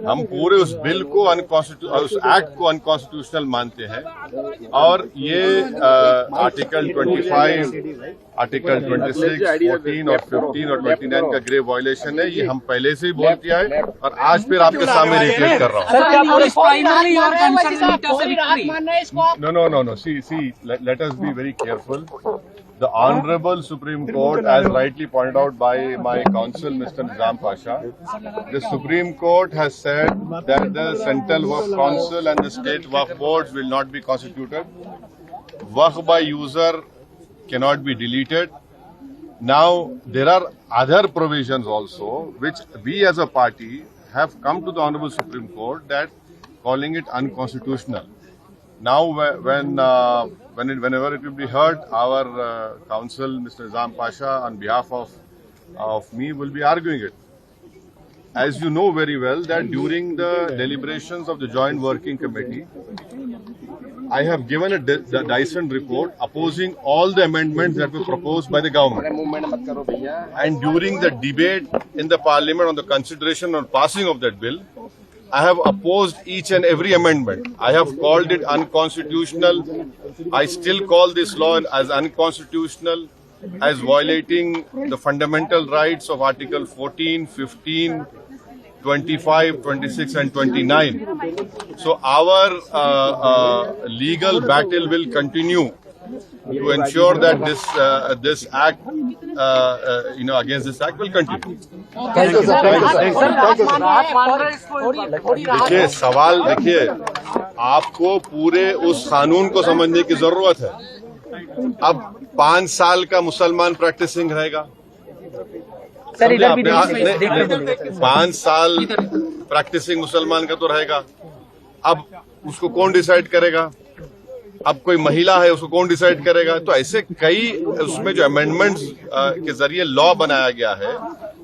हम पूरे उस बिल को उस एक्ट को अनकॉन्स्टिट्यूशनल मानते हैं और ये आर्टिकल 25, आर्टिकल 26, 14 और 15 और 29 का ग्रेव वायलेशन है। ये हम पहले से ही बोल दिया है और आज फिर आपके सामने रिपीट कर रहा हूँ। No. See, let us be very careful. The Honorable Supreme Court, as rightly pointed out by my counsel, Mr. Nizam Pasha, the Supreme Court has said that the Central Waqf Council and the State Waqf Boards will not be constituted. Waqf by user cannot be deleted. Now, there are other provisions also, which we as a party have come to the Honorable Supreme Court that calling it unconstitutional. Now, whenever it will be heard, our counsel, Mr. Nizam Pasha, on behalf of me, will be arguing it. As you know very well, that during the deliberations of the Joint Working Committee, I have given a Dyson report opposing all the amendments that were proposed by the government. And during the debate in the Parliament on the consideration or passing of that bill, I have opposed each and every amendment. I have called it unconstitutional. I still call this law as unconstitutional, as violating the fundamental rights of Article 14, 15, 25, 26 and 29. So our legal battle will continue to ensure that this act, against this act will continue. देखिए सवाल देखिए, आपको पूरे उस कानून को समझने की जरूरत है। अब 5 साल का मुसलमान प्रैक्टिसिंग रहेगा, सर इधर भी 5 साल प्रैक्टिसिंग मुसलमान का तो रहेगा। अब उसको कौन डिसाइड करेगा? अब कोई महिला है, उसको कौन डिसाइड करेगा? तो ऐसे कई उसमें जो अमेंडमेंट्स के जरिए लॉ बनाया गया है,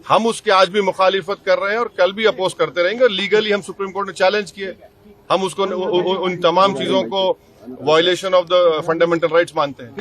हम उसके आज भी मुखालिफत कर रहे हैं और कल भी अपोज करते रहेंगे। और लीगली हम सुप्रीम कोर्ट में चैलेंज किए, हम उसको उन तमाम चीजों को violation of the fundamental rights मानते हैं।